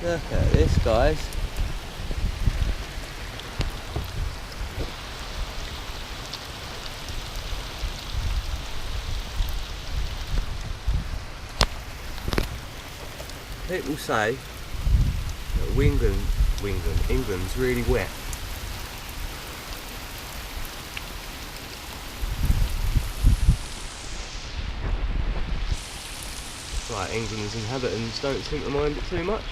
Look at this, guys. People say that England's really wet. Right, England's inhabitants don't seem to mind it too much.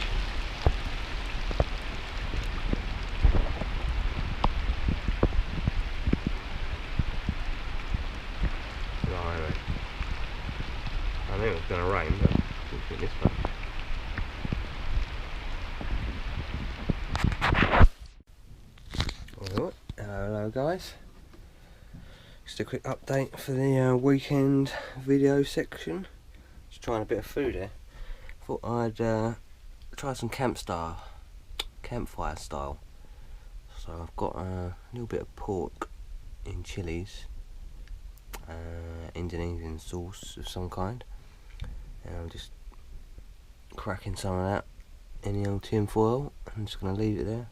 Blimey. I think it was going to rain, but I didn't think this much. Alright, hello guys. Just a quick update for the weekend video section. Just trying a bit of food here. Thought I'd try some campfire style. So I've got a little bit of pork in chilies, Indonesian sauce of some kind, and I'm just cracking some of that in the old tin foil. I'm just going to leave it there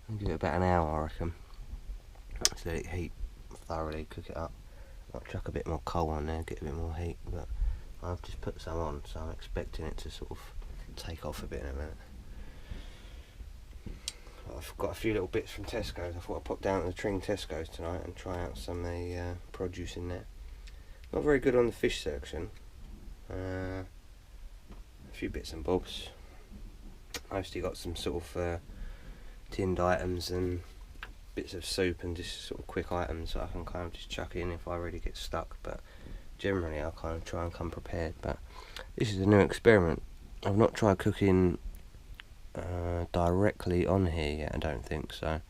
and give it about an hour, I reckon. So let it heat thoroughly, cook it up. I'll chuck a bit more coal on there, get a bit more heat, but I've just put some on, so I'm expecting it to sort of take off a bit in a minute. I've got a few little bits from Tesco's. I thought I'd pop down to the Tring Tesco's tonight and try out some of the produce in there. Not very good on the fish section. A few bits and bobs. Mostly got some sort of tinned items and bits of soup and just sort of quick items that I can kind of just chuck in if I really get stuck, but generally I'll kind of try and come prepared. But this is a new experiment. I've not tried cooking directly on here yet, I don't think so.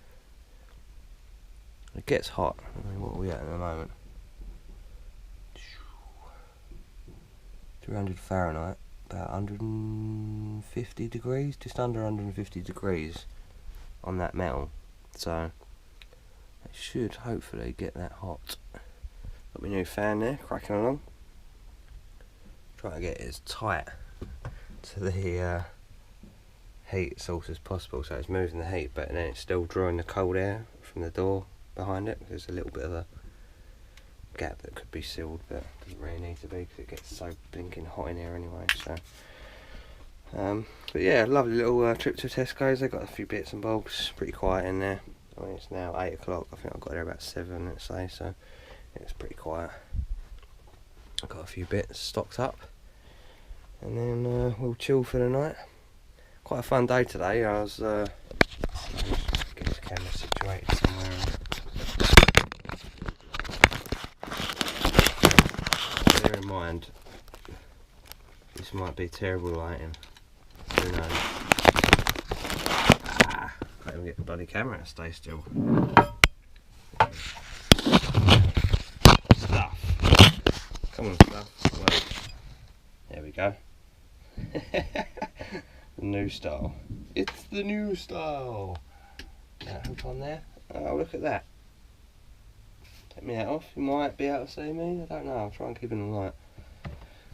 It gets hot. I mean, what are we at the moment? 300 Fahrenheit, about 150 degrees, just under 150 degrees on that metal, so it should hopefully get that hot. Got my new fan there, cracking along. Trying to get it as tight to the heat source as possible, so it's moving the heat, but then it's still drawing the cold air from the door behind it. There's a little bit of a gap that could be sealed, but doesn't really need to be because it gets so blinking hot in here anyway. So, but yeah, lovely little trip to Tesco's. They got a few bits and bobs. Pretty quiet in there. I mean, it's now 8 o'clock. I think I got there about 7, let's say. So it's pretty quiet. I got a few bits stocked up, and then we'll chill for the night. Quite a fun day today. I was get this camera situated somewhere. Bear in mind, this might be terrible lighting. Who knows? Can't even get the bloody camera to stay still. Stuff. Come on, stuff. Wait. There we go. The new style. It's the new style. That hook on there. Oh, look at that. Take me that off. You might be able to see me. I don't know. I'll try and keep it in the light.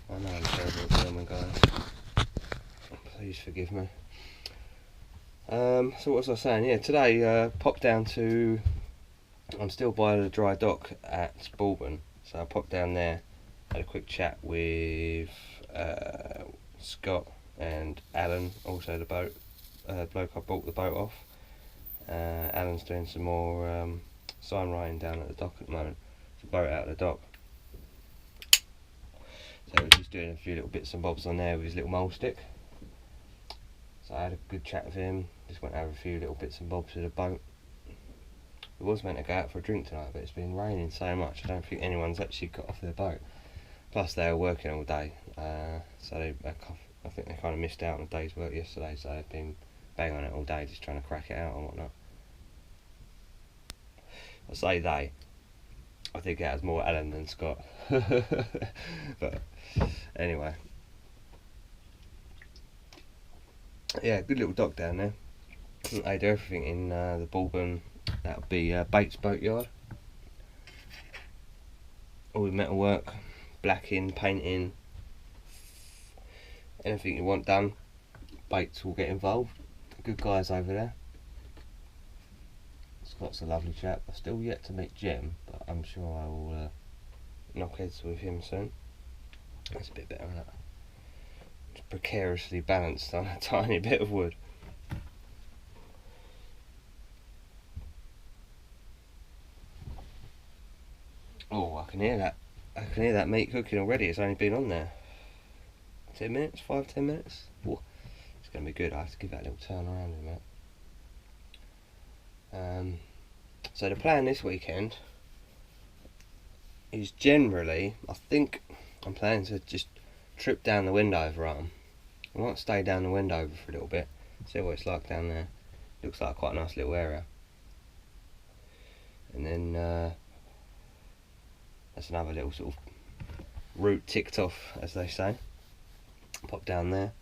I know I'm terrible at filming, guys. Please forgive me. So what was I saying? Yeah, today popped down to. I'm still by the dry dock at Bulbourne, so I popped down there, had a quick chat with Scott and Alan, also the bloke I bought the boat off. Alan's doing some more sign writing down at the dock at the moment. It's a boat out of the dock. So he was just doing a few little bits and bobs on there with his little mole stick. So I had a good chat with him, just went over a few little bits and bobs with the boat. We was meant to go out for a drink tonight, but it's been raining so much I don't think anyone's actually got off their boat. Plus they were working all day, so I think they kind of missed out on a day's work yesterday, so they've been banging on it all day just trying to crack it out and whatnot. I say they, I think it has more Alan than Scott. But anyway, yeah, good little dock down there. They do everything in the Bulbourne, that would be Bates Boatyard. All the metal work, blacking, painting, anything you want done, baits will get involved. The good guys over there. Scott's a lovely chap. I've still yet to meet Jim, but I'm sure I will knock heads with him soon. That's a bit better than that. It's precariously balanced on a tiny bit of wood. Oh, I can hear that. I can hear that meat cooking already. It's only been on there 10 minutes, 5-10 minutes. Ooh, it's going to be good. I have to give that a little turn around in a minute. So the plan this weekend is generally, I think I'm planning to just trip down the Wendover arm. I might stay down the Wendover for a little bit, see what it's like down there. Looks like quite a nice little area. And then that's another little sort of route ticked off, as they say. Pop down there.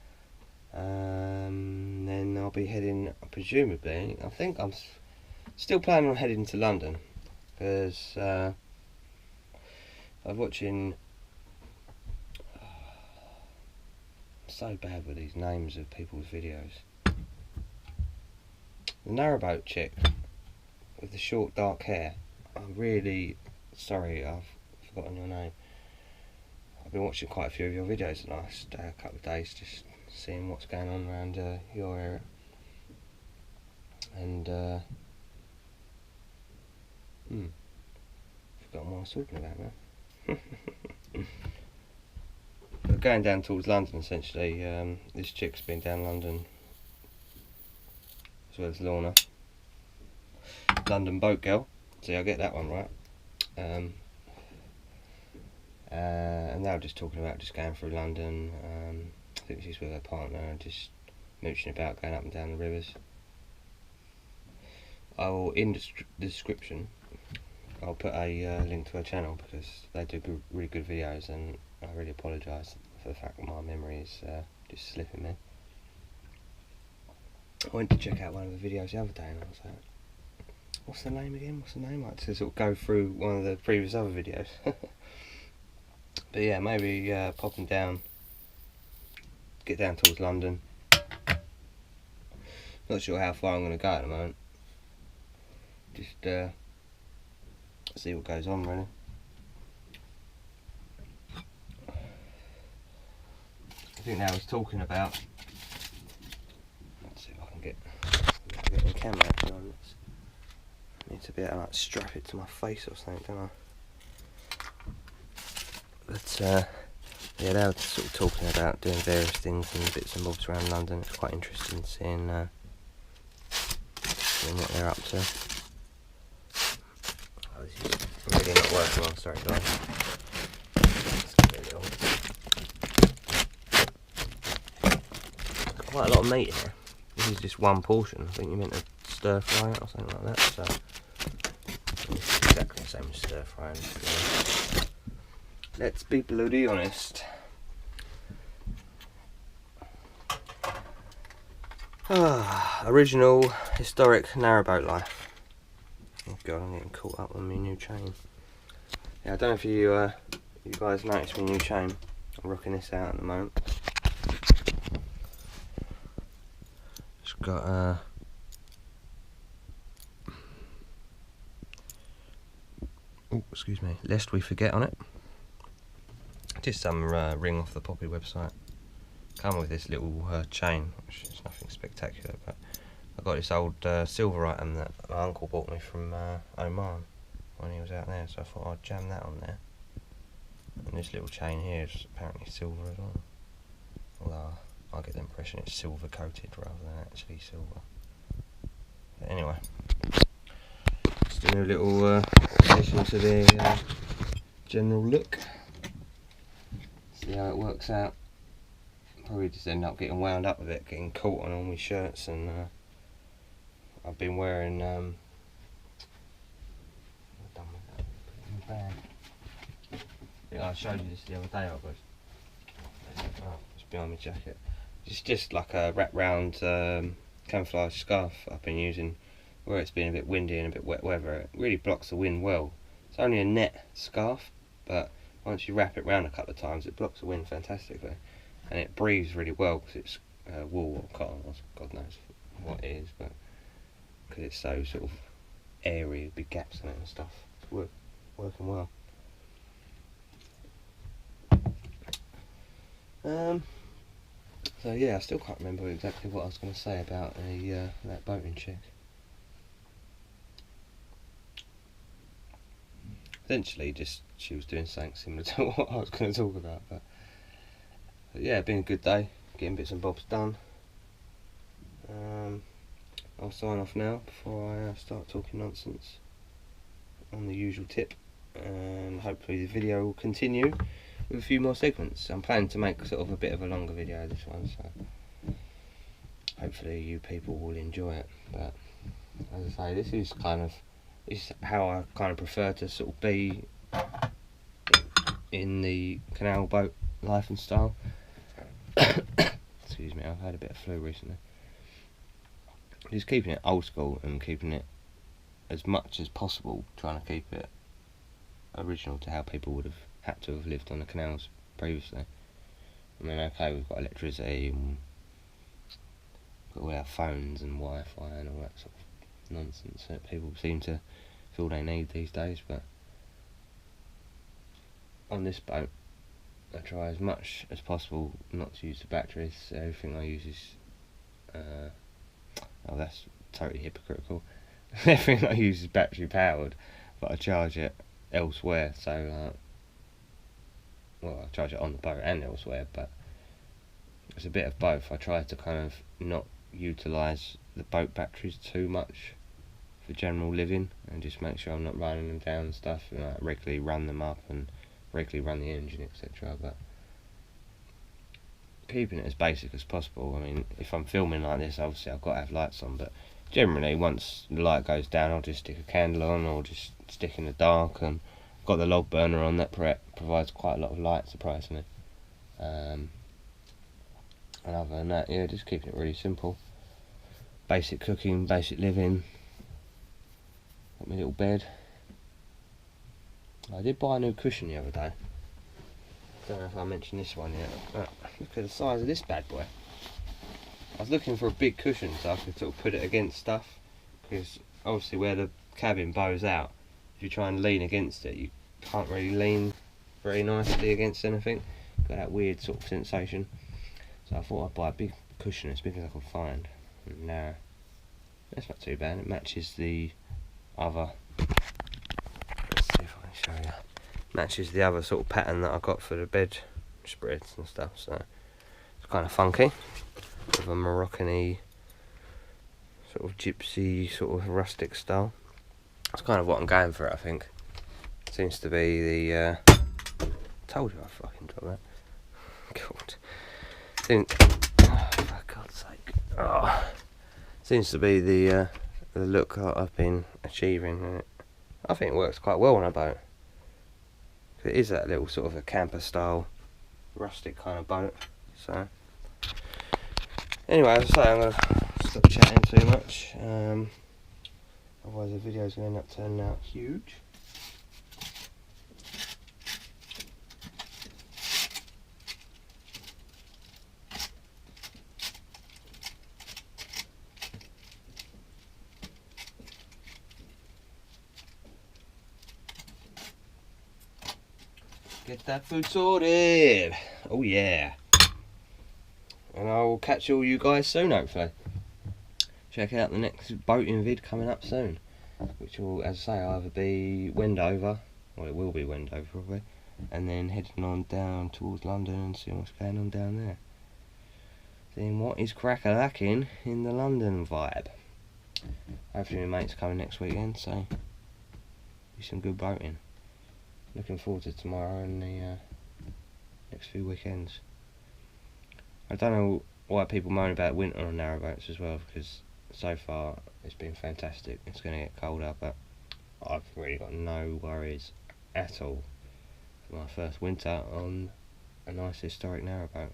Then I'll be heading, presumably, I think I'm still planning on heading to London, because I was watching, I'm so bad with these names of people's videos. The narrowboat chick with the short dark hair. I'm really sorry, I've forgotten your name. I've been watching quite a few of your videos the last couple of days, just seeing what's going on around your area. And forgotten what I was talking about now. But going down towards London essentially. This chick's been down London, as well as Lorna. London Boat Girl. See, I get that one right. And they were just talking about just going through London. I think she's with her partner and just mooching about, going up and down the rivers. I will, in the description, I'll put a link to her channel, because they do really good videos, and I really apologise for the fact that my memory is just slipping me. I went to check out one of the videos the other day and I was like, what's the name again? What's the name? Like, to sort of go through one of the previous other videos. But yeah, maybe popping down, get down towards London. Not sure how far I'm going to go at the moment. Just see what goes on, really. I think now he's talking about. Let's see if I can get the camera actually on this. I need to be able to like strap it to my face or something, don't I? But yeah, they were sort of talking about doing various things and bits and bobs around London. It's quite interesting seeing what they're up to. Oh, this is really not working well, sorry guys. Quite a lot of meat here. This is just one portion. I think you're meant to stir fry it or something like that. So this is exactly the same as stir frying. So let's be bloody honest. Original historic narrowboat life. Oh god, I'm getting caught up on my new chain. Yeah, I don't know if you guys noticed my new chain. I'm rocking this out at the moment. It's got oh, excuse me, lest we forget on it. Just some ring off the Poppy website. Come with this little chain, which is nothing spectacular, but I got this old silver item that my uncle bought me from Oman when he was out there, so I thought I'd jam that on there. And this little chain here is apparently silver as well. Although I get the impression it's silver coated rather than actually silver. But anyway, just doing a little addition to the general look. See how it works out. Probably just end up getting wound up with it, getting caught on all my shirts, and I've been wearing what have I done with that? Put it in the bag. I think I showed you this the other day, I was. Oh, it's behind my jacket. It's just like a wrap round camouflage scarf I've been using where it's been a bit windy and a bit wet weather. It really blocks the wind well. It's only a net scarf, but once you wrap it round a couple of times it blocks the wind fantastically, and it breathes really well because it's wool or cotton, or God knows what it is, but because it's so sort of airy, big gaps in it and stuff, it's working well. So yeah, I still can't remember exactly what I was going to say about that boating check. Essentially, just she was doing something similar to what I was going to talk about, but yeah, been a good day, getting bits and bobs done. I'll sign off now before I start talking nonsense on the usual tip, and hopefully the video will continue with a few more segments. I'm planning to make sort of a bit of a longer video this one, so hopefully you people will enjoy it. But as I say, this is how I kind of prefer to sort of be in the canal boat life and style. Excuse me, I've had a bit of flu recently. Just keeping it old school and keeping it as much as possible, trying to keep it original to how people would have had to have lived on the canals previously. I mean, okay, we've got electricity and got all our phones and Wi-Fi and all that sort of nonsense that people seem to feel they need these days, but on this boat I try as much as possible not to use the batteries. Everything I use is oh, that's totally hypocritical. Everything I use is battery powered, but I charge it elsewhere, so well, I charge it on the boat and elsewhere, but it's a bit of both. I try to kind of not utilise the boat batteries too much for general living, and just make sure I'm not running them down and stuff, and I regularly run them up and regularly run the engine, etc. But keeping it as basic as possible. I mean, if I'm filming like this, obviously I've got to have lights on, but generally once the light goes down I'll just stick a candle on, or just stick in the dark, and got the log burner on that provides quite a lot of light, surprisingly. And other than that, yeah, just keeping it really simple. Basic cooking, basic living. Got my little bed. I did buy a new cushion the other day. Don't know if I mentioned this one yet, but look at the size of this bad boy. I was looking for a big cushion so I could sort of put it against stuff, because obviously where the cabin bows out, if you try and lean against it, you can't really lean very nicely against anything. Got that weird sort of sensation. So I thought I'd buy a big cushion as big as I can find. And that's not too bad. It matches the other. Let's see if I can show you. Matches the other sort of pattern that I got for the bed spreads and stuff. So it's kind of funky, with a Moroccan-y sort of gypsy, sort of rustic style. That's kind of what I'm going for, I think. Seems to be the told you I fucking dropped that. God. For God's sake. Oh. Seems to be the look that I've been achieving, and I think it works quite well on a boat. It is that little sort of a camper style, rustic kind of boat. So anyway, as I say, I'm going to stop chatting too much. Otherwise the video's going to end up turning out huge. Get that food sorted. Oh yeah. And I'll catch all you guys soon, hopefully. Check out the next boating vid coming up soon, which will, as I say, either be Wendover, well, it will be Wendover probably, and then heading on down towards London and seeing what's going on down there. Seeing what is crack-a-lacking in the London vibe. Hopefully my mate's coming next weekend, so do some good boating. Looking forward to tomorrow and the next few weekends. I don't know why people moan about winter on narrowboats as well, because so far it's been fantastic. It's going to get colder, but I've really got no worries at all for my first winter on a nice historic narrowboat,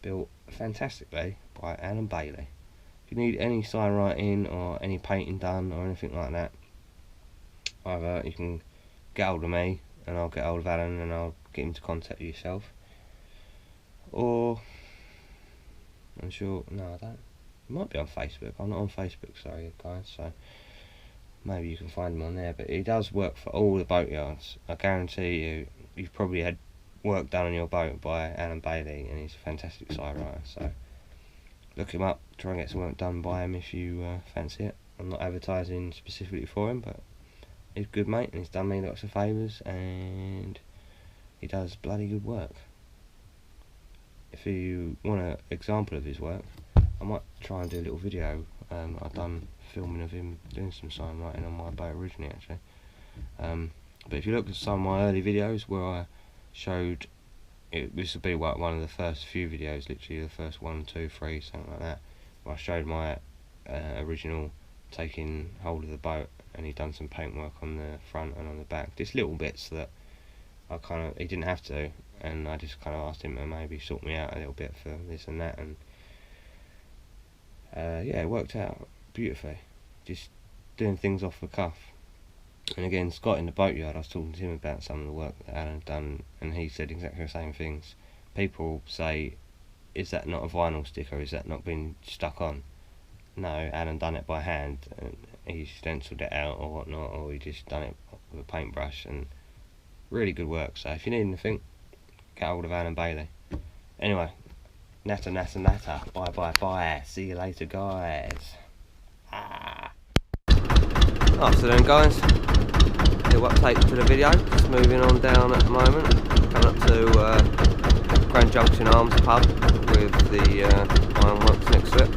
built fantastically by Alan Bailey. If you need any sign writing or any painting done or anything like that, either you can get hold of me and I'll get hold of Alan and I'll get him to contact you yourself, or unsure. No, I don't. It might be on Facebook. I'm not on Facebook, sorry guys, so maybe you can find him on there. But he does work for all the boatyards. I guarantee you, you've probably had work done on your boat by Alan Bailey, and he's a fantastic side writer, so look him up, try and get some work done by him if you fancy it. I'm not advertising specifically for him, but he's a good mate and he's done me lots of favours and he does bloody good work. If you want an example of his work, I might try and do a little video. I've done filming of him doing some sign writing on my boat originally, actually. But if you look at some of my early videos where I showed, this would be like one of the first few videos, literally the first 1, 2, 3, something like that, where I showed my original taking hold of the boat, and he'd done some paintwork on the front and on the back, just little bits that he didn't have to, and I just kind of asked him to maybe sort me out a little bit for this and that, and yeah, it worked out beautifully, just doing things off the cuff. And again, Scott in the boatyard, I was talking to him about some of the work that Alan had done, and he said exactly the same things. People say, is that not a vinyl sticker, is that not been stuck on? No, Alan done it by hand, and he stenciled it out or whatnot, or he just done it with a paintbrush, and really good work. So if you need anything, get hold of Alan Bailey. Anyway, natter, bye bye bye, see you later guys. Afternoon guys, little update to the video, just moving on down at the moment, coming up to Grand Junction Arms pub with the ironworks next to it.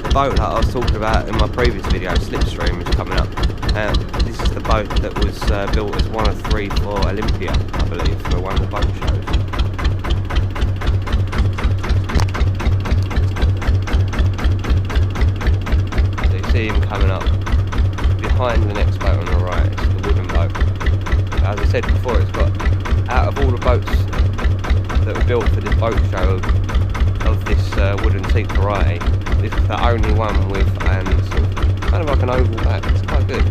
The boat that I was talking about in my previous video, Slipstream, is coming up. This is the boat that was built as one of 3 for Olympia, I believe, for one of the boat shows. See him coming up behind the next boat on the right. It's the wooden boat. As I said before, it's got, out of all the boats that were built for this boat show of this wooden teak variety, this is the only one with kind of like an oval back. It's quite good.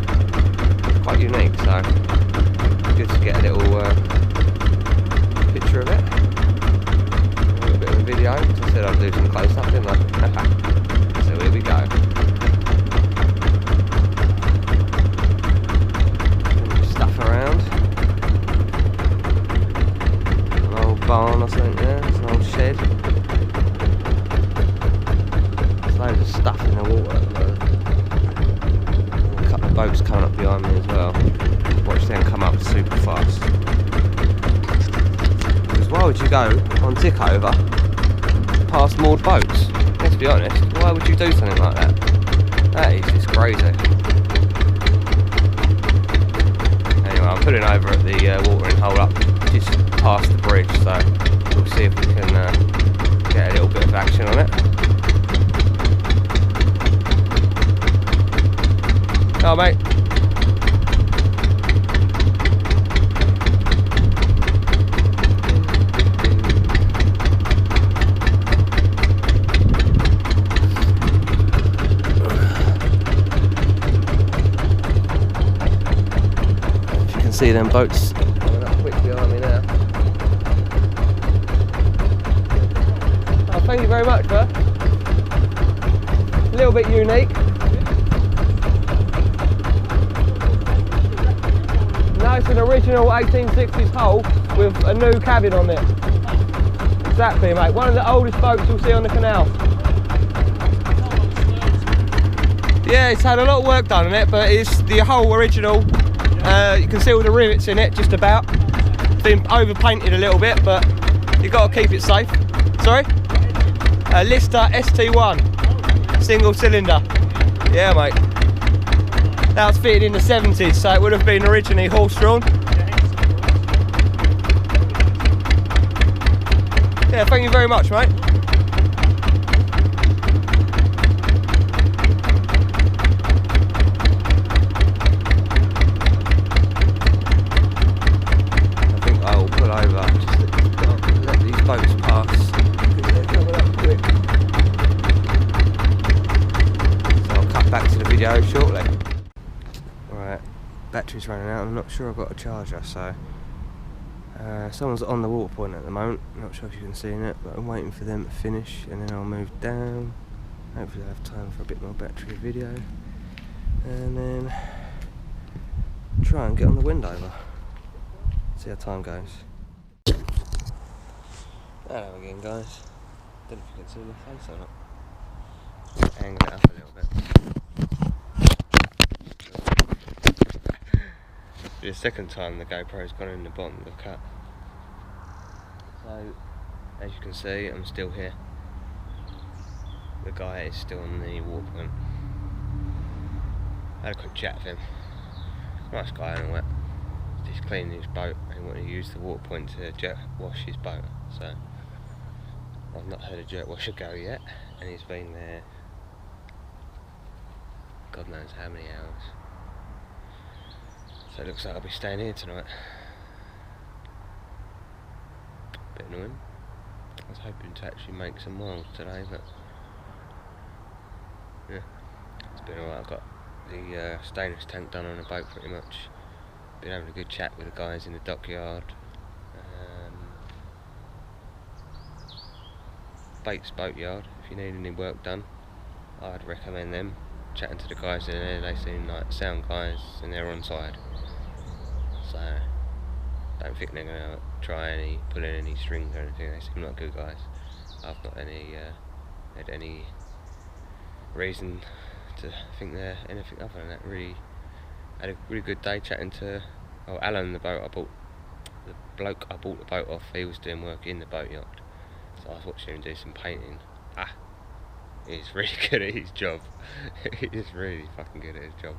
It's quite unique, so good to get a little picture of it. A little bit of a video. As I said, I'd do some close up, didn't I? So here we go. Barn or something there, it's an old shed. There's loads of stuff in the water at the moment. A couple of boats coming up behind me as well. Watch them come up super fast. Because why would you go on tick over past moored boats? Let's be honest, why would you do something like that? That is just crazy. Anyway, I'm pulling over at the watering hole up just past the bridge, so we'll see if we can get a little bit of action on it. Oh mate. If you can see them boats coming up quick behind me now. Oh, thank you very much, sir. A little bit unique. No, it's an original 1860s hull with a new cabin on it. Exactly, mate. One of the oldest boats you'll see on the canal. Yeah, it's had a lot of work done on it, but it's the whole original. You can see all the rivets in it, just about. It's been over-painted a little bit, but you've got to keep it safe. Sorry? Lister ST1, single cylinder. Yeah, mate. That was fitted in the 70s, so it would have been originally horse-drawn. Yeah, thank you very much, mate. I think I will pull over just to let these boats pass, because they're coming up quick. So I'll cut back to the video shortly. Right, battery's running out. I'm not sure I've got a charger, so Someone's on the water point at the moment, not sure if you can see it, but I'm waiting for them to finish and then I'll move down. Hopefully I'll have time for a bit more battery video and then try and get on the windover. See how time goes. Hello again guys. Don't know if you can see my face or not. Angle it up a little bit. The second time the GoPro's gone in the bottom of the cut. So, as you can see, I'm still here. The guy is still on the water point. I had a quick chat with him. Nice guy and all that. He's cleaning his boat. He wanted to use the water point to jet wash his boat. So, I've not heard a jet washer go yet, and he's been there God knows how many hours. So it looks like I'll be staying here tonight. Bit annoying. I was hoping to actually make some miles today, but yeah, it's been alright. I've got the stainless tank done on the boat pretty much. Been having a good chat with the guys in the dockyard. Bates Boatyard, if you need any work done, I'd recommend them. Chatting to the guys in there, they seem like sound guys and they're on side. So, don't think they're going to try pull in any strings or anything. They seem like good guys. I've not had any reason to think they're anything other than that. Really had a really good day chatting to Alan, the bloke I bought the boat off. He was doing work in the boatyard, so I was watching him do some painting. He's really good at his job. He's really fucking good at his job.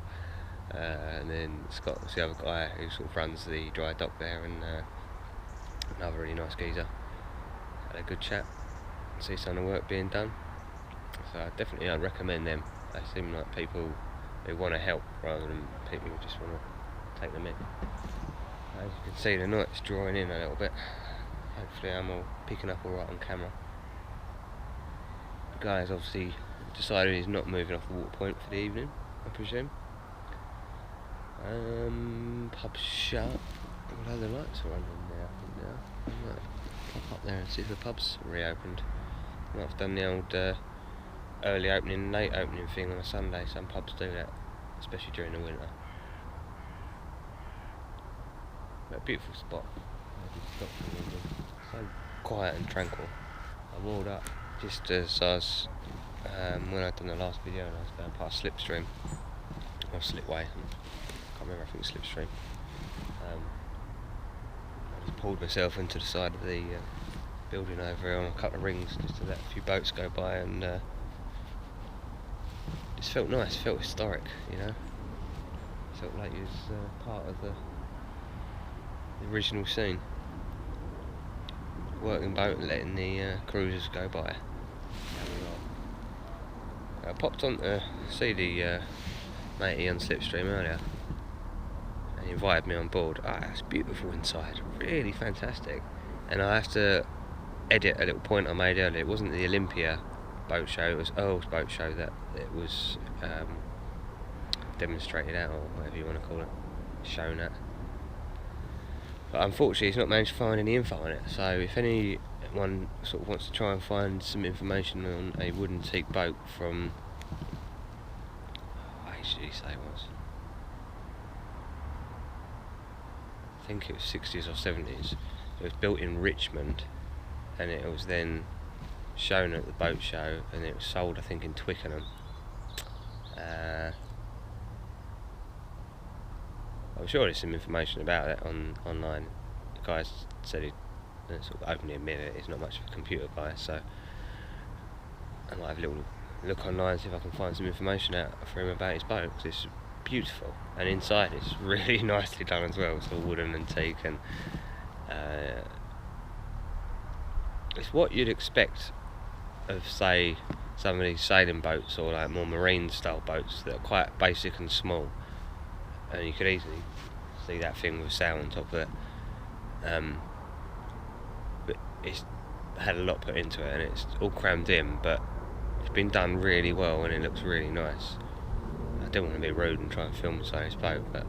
And then Scott's the other guy who sort of runs the dry dock there, and another really nice geezer. Had a good chat, see some of the work being done. So I'd recommend them. They seem like people who want to help rather than people who just want to take them in. As you can see, the night's drawing in a little bit. Hopefully I'm all picking up alright on camera. The guy has obviously decided he's not moving off the water point for the evening, I presume. Pub's shut, although the lights are on in there, I think now. I might pop up there and see if the pub's reopened. I've done the old early opening, late opening thing on a Sunday. Some pubs do that, especially during the winter. But a beautiful spot. So quiet and tranquil. I rolled up just as I was, when I'd done the last video and I was going past Slipstream, or Slipway, I can't remember, I think Slipstream. I just pulled myself into the side of the building over here on a couple of rings just to let a few boats go by, and just felt nice, felt historic, you know. Felt like it was part of the original scene. Working boat and letting the cruisers go by. I popped on to see the matey on Slipstream earlier, and he invited me on board. It's beautiful inside, really fantastic. And I have to edit a little point I made earlier. It wasn't the Olympia boat show, it was Earl's boat show that it was demonstrated at, or whatever you want to call it, shown at. But unfortunately he's not managed to find any info on it, so if anyone sort of wants to try and find some information on a wooden teak boat from, what age did he say it was? I think it was 60s or 70s. It was built in Richmond, and it was then shown at the boat show, and it was sold I think in Twickenham. I'm sure there's some information about it online. The guy said he sort of openly admitted he's not much of a computer guy, so I might have a little look online, see if I can find some information out for him about his boat, because it's beautiful, and inside it's really nicely done as well. It's all wooden and teak, and it's what you'd expect of, say, some of these sailing boats or like more marine style boats that are quite basic and small. And you could easily see that thing with sail on top of it, but it's had a lot put into it, and it's all crammed in, but it's been done really well and it looks really nice. I don't want to be rude and try and film inside this boat, but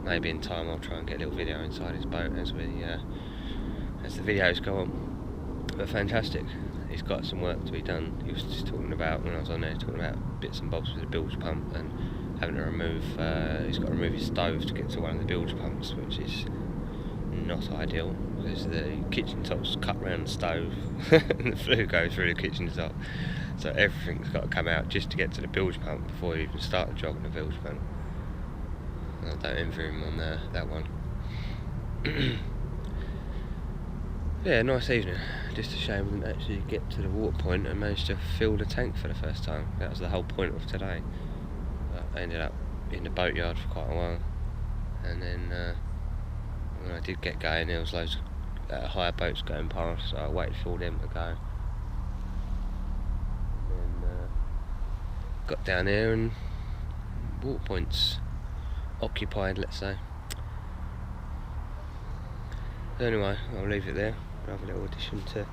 maybe in time I'll try and get a little video inside his boat as the videos go on. But fantastic. He's got some work to be done. He was just talking about, when I was on there, talking about bits and bobs with the bilge pump and having to remove, he's got to remove his stove to get to one of the bilge pumps, which is not ideal because the kitchen top's cut around the stove and the flue goes through the kitchen top. So everything's got to come out just to get to the bilge pump before you even start the job on the bilge pump. I don't envy him on that one. Yeah, nice evening. Just a shame we didn't actually get to the water point and managed to fill the tank for the first time. That was the whole point of today. I ended up in the boatyard for quite a while, and then when I did get going, there was loads of hire boats going past, so I waited for all them to go. And then got down there and water points occupied, let's say. So anyway, I'll leave it there. I'll have a little addition to,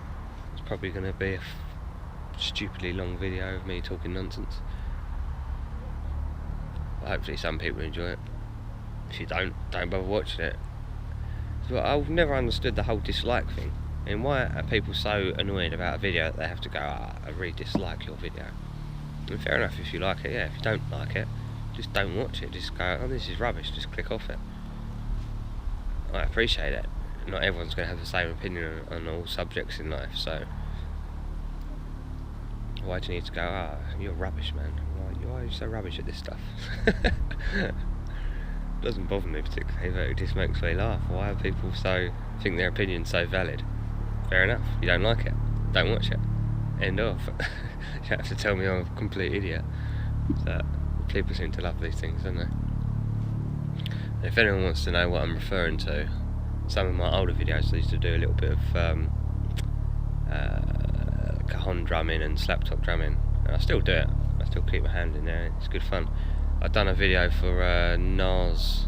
it's probably going to be a stupidly long video of me talking nonsense. But hopefully some people enjoy it. If you don't bother watching it. So I've never understood the whole dislike thing. And why are people so annoyed about a video that they have to go, I really dislike your video? And fair enough if you like it, yeah. If you don't like it, just don't watch it. Just go, oh, this is rubbish, just click off it. I appreciate it. Not everyone's going to have the same opinion on all subjects in life, so why do you need to go, you're rubbish, man? Why are you so rubbish at this stuff? Doesn't bother me particularly, but it just makes me laugh. Why are people think their opinion's so valid? Fair enough, you don't like it, don't watch it. End of. You don't have to tell me I'm a complete idiot. So, people seem to love these things, don't they? And if anyone wants to know what I'm referring to, some of my older videos I used to do a little bit of cajon drumming and slap top drumming, and I still do it. I still keep my hand in there, it's good fun. I've done a video for Nas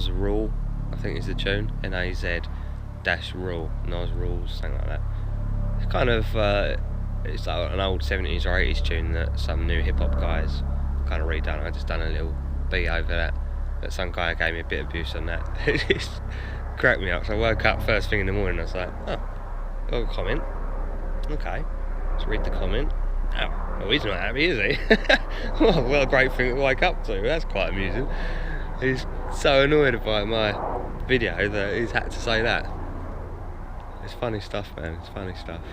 Rule, I think is the tune, Naz-Rule, Nas Rules, something like that. It's kind of, it's like an old 70s or 80s tune that some new hip hop guys kind of redone. I just done a little beat over that, but some guy gave me a bit of abuse on that. It just cracked me up. So I woke up first thing in the morning, I was like, oh, got a comment, okay, let's read the comment. Oh, he's not happy, is he? Well, what a great thing to wake up to, that's quite amusing. He's so annoyed by my video that he's had to say that. It's funny stuff, man, it's funny stuff.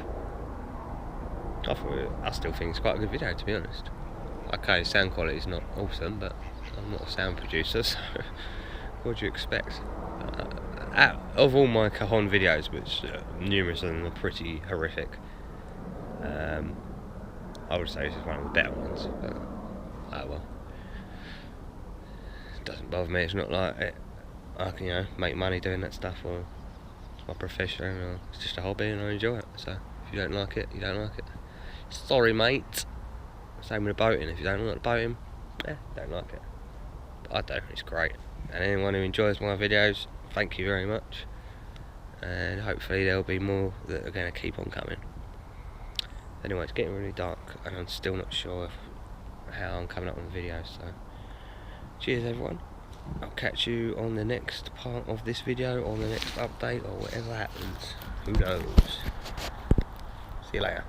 I still think it's quite a good video, to be honest. Okay, sound quality is not awesome, but I'm not a sound producer, so what do you expect? Of all my cajon videos, which numerous of them are pretty horrific, I would say this is one of the better ones, but oh well. It doesn't bother me, it's not like I can, make money doing that stuff, or it's my profession, or it's just a hobby and I enjoy it. So if you don't like it, you don't like it. Sorry, mate. Same with the boating, if you don't like the boating, don't like it. But I do, it's great. And anyone who enjoys my videos, thank you very much. And hopefully there'll be more that are going to keep on coming. Anyway, it's getting really dark and I'm still not sure how I'm coming up with videos, so cheers everyone. I'll catch you on the next part of this video, or the next update, or whatever happens. Who knows? See you later.